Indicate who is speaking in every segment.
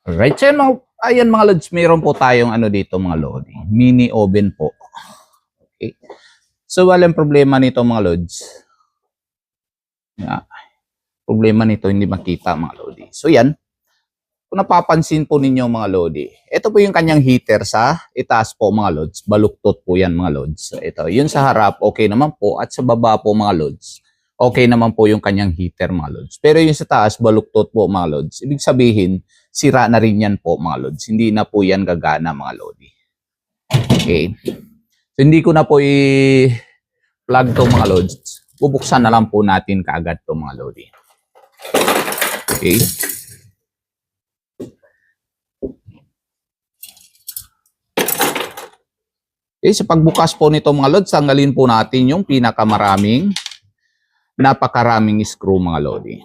Speaker 1: Alright, so ayan mga lods, mayroon po tayong ano dito mga lodi, mini oven po. Okay. So walang problema nito mga lods. Problema nito hindi makita mga lodi. So yan, kung napapansin po ninyo mga lodi, ito po yung kanyang heater sa itaas po mga lods. Baluktot po yan mga lods. So ito, yun sa harap, okay naman po. At sa baba po mga lods, okay naman po yung kanyang heater mga lods. Pero yung sa taas, baluktot po mga lods. Ibig sabihin, sira na rin yan po mga lods. Hindi na po yan gagana mga lodi. Okay. So hindi ko na po i-plug to mga lods. Bubuksan na lang po natin kaagad to mga lodi. Okay. Okay, sa pagbukas po nito mga lods, tanggalin po natin yung napakaraming screw mga lodi.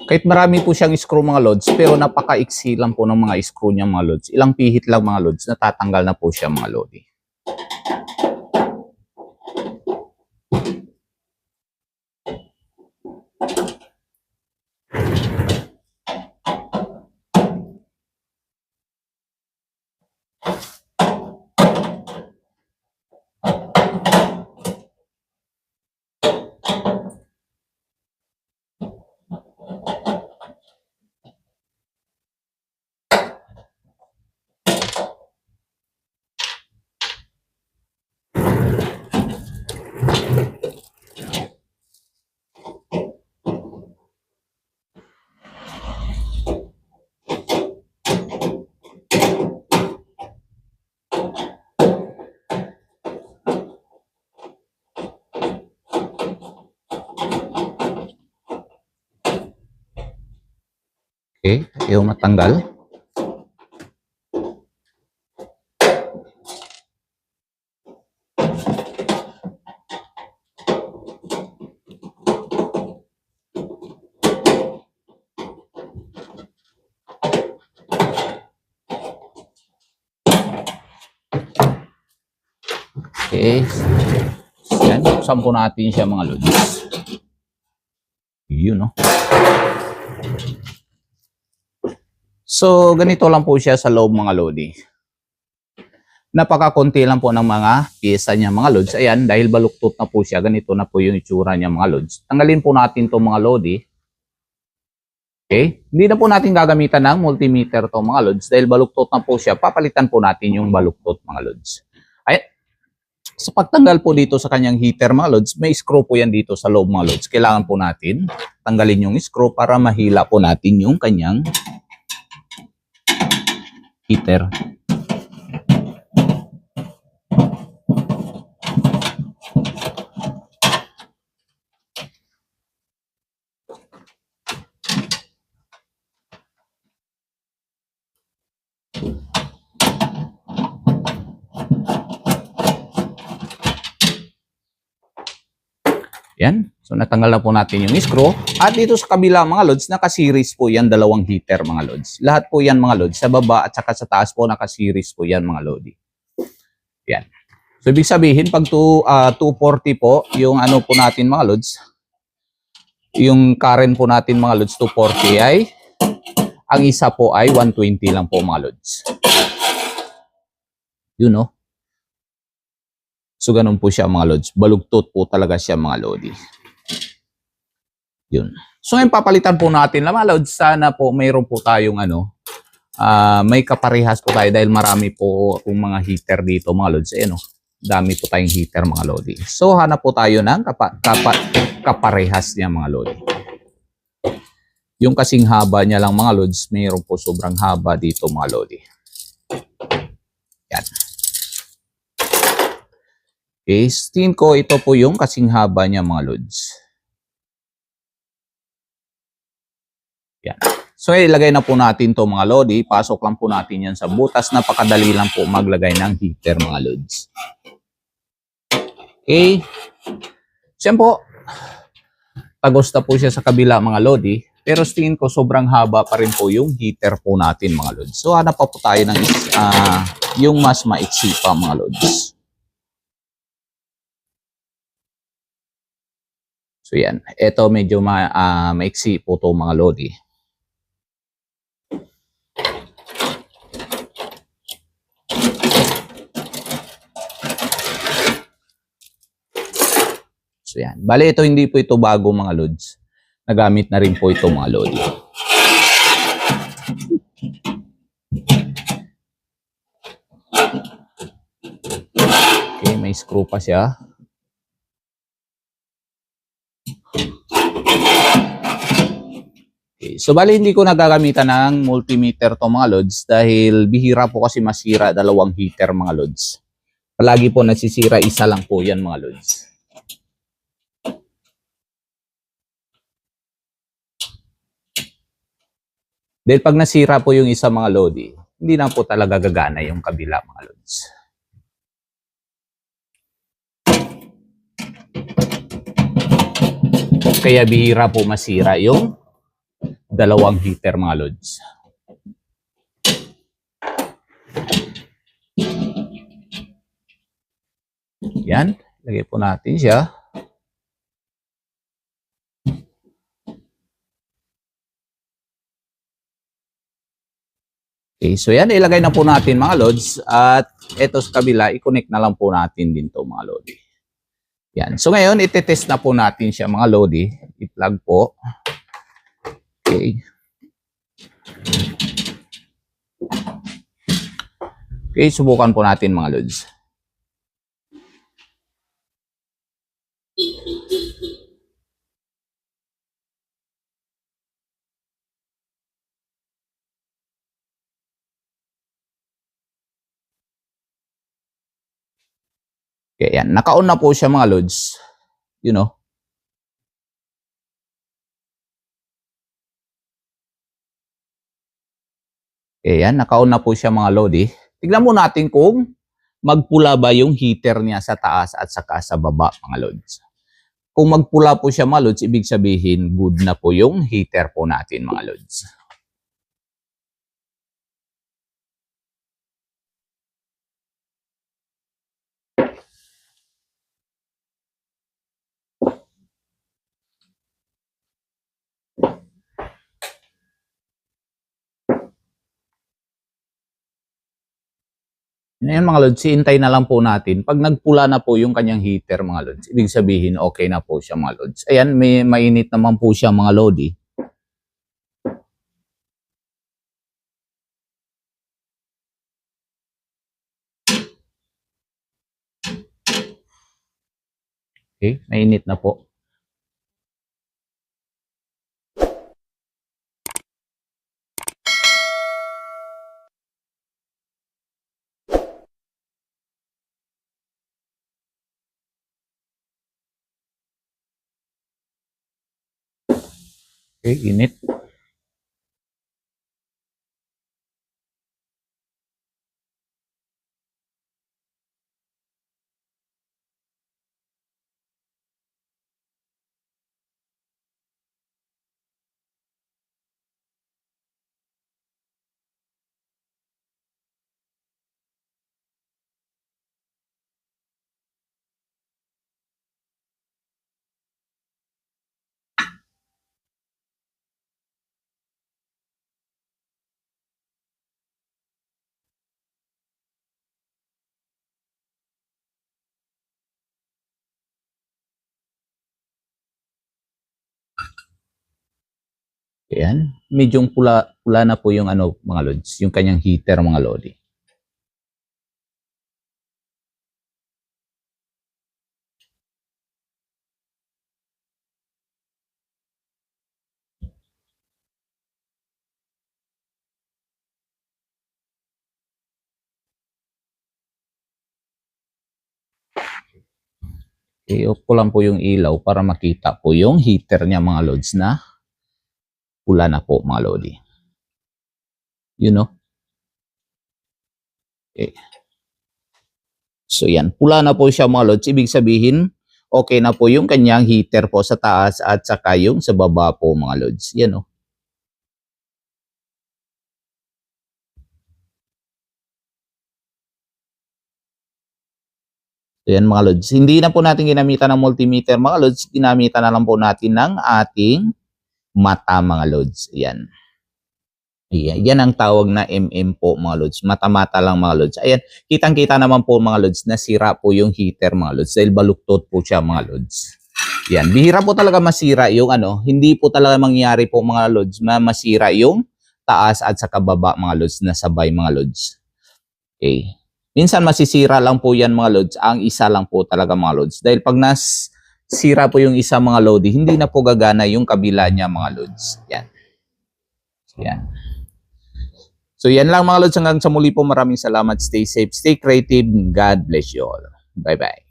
Speaker 1: Kahit marami po siyang screw mga lods, pero napaka-iksi lang po ng mga screw niya mga lods. Ilang pihit lang mga lods, natatanggal na po siya mga lodi. Okay, ayaw matanggal. Okay. Yan, buksan po natin siya mga lods. Yun, no? So, ganito lang po siya sa loob mga lodi. Napakakunti lang po ng mga pyesa niya mga lods. Ayan, dahil baluktot na po siya, ganito na po yung itsura niya mga lods. Tanggalin po natin to mga lodi. Okay? Hindi na po natin gagamitan ng multimeter to mga lods. Dahil baluktot na po siya, papalitan po natin yung baluktot mga lods. Ayan. Sa pagtanggal po dito sa kanyang heater mga lods, may screw po yan dito sa loob mga lods. Kailangan po natin tanggalin yung screw para mahila po natin yung kanyang heater. Yan. So, natanggal na po natin yung screw. At dito sa kabila mga lods, naka-series po yan, dalawang heater mga lods. Lahat po yan mga lods. Sa baba at saka sa taas po, naka-series po yan mga lodi. Yan. So, ibig sabihin, pag 240 po, yung ano po natin mga lods, yung current po natin mga lods, 240 ay, ang isa po ay 120 lang po mga lods. Yun, no? So, ganun po siya mga lods. Balugtot po talaga siya mga lodi. Yun. So, ngayon papalitan po natin na mga lods. Sana po mayroon po tayong may kaparehas po tayo dahil marami po itong mga heater dito mga lods. Ayan o. Dami po tayong heater mga lodi. So, hanap po tayo ng kaparehas niya mga lodi. Yung kasing haba niya lang mga lods, mayroon po sobrang haba dito mga lodi. Yan. Okay, steam ko, ito po yung kasing haba niya mga lods. Yan. So, ilagay na po natin to mga lodi. Pasok lang po natin yan sa butas. Napakadali lang po maglagay ng heater mga lods. Okay. Siyempre po, tagos na po siya sa kabila mga lodi. Pero sa tingin ko sobrang haba pa rin po yung heater po natin mga lods. So hanap pa po tayo ng yung mas maiksi pa mga lods. So yan, ito medyo maiksi po to mga lodi. So yan, bali ito hindi po ito bago mga lods. Nagamit na rin po ito mga lodi. Okay, may screw pa siya. Okay, so bali hindi ko nagagamitan ng multimeter to mga lods dahil bihira po kasi masira dalawang heater mga lods. Palagi po nasisira, isa lang po yan mga lods. Dahil pag nasira po yung isa mga lodi, hindi na po talaga gagana yung kabila mga lods. Kaya bihira po masira yung dalawang heater mga lods. Yan, lagay po natin siya. Okay, so yan, ilagay na po natin mga lods at ito sa kabila, i-connect na lang po natin din to mga lodi. Yan, so ngayon, iti-test na po natin siya mga lodi. I-plug po. Okay. Okay, subukan po natin mga lods. Okay, yan. Naka-on na po siya mga lods. You know. Okay, yan. Naka-on na po siya mga lodi. Tignan mo natin kung magpula ba yung heater niya sa taas at saka sa baba mga lods. Kung magpula po siya mga lods, ibig sabihin good na po yung heater po natin mga lods. Ngayon mga lods, hintay na lang po natin. Pag nagpula na po yung kanyang heater mga lods, ibig sabihin okay na po siya mga lods. Ayan, may mainit naman po siya mga lodi. Okay, mainit na po. Okay, init. Ayan, medyo pula na po yung ano mga lods, yung kanyang heater mga lodi. I-off ko lang po yung ilaw para makita po yung heater niya mga lods na pula na po mga lodi. You know? Okay. So yan, pula na po siya mga lods. Ibig sabihin, okay na po yung kanyang heater po sa taas at saka yung sa baba po mga lods. Yan o. So yan mga lods. Hindi na po natin ginamitan ng multimeter mga lods. Ginamitan na lang po natin ng ating mata mga lods. Ayan. Ayan. Yan ang tawag na MM po mga lods. Mata-mata lang mga lods. Ayan. Kitang-kita naman po mga lods na sira po yung heater mga lods. Dahil baluktot po siya mga lods. Yan. Bihira po talaga masira yung hindi po talaga mangyari po mga lods na masira yung taas at sa kababa mga lods na sabay mga lods. Okay. Minsan masisira lang po yan mga lods. Ang isa lang po talaga mga lods. Dahil pag nasira po yung isa mga lodi, hindi na po gagana yung kabila niya mga lods. Yan. Yan. So yan lang mga lods. Hanggang sa muli po. Maraming salamat. Stay safe, stay creative. God bless you all. Bye-bye.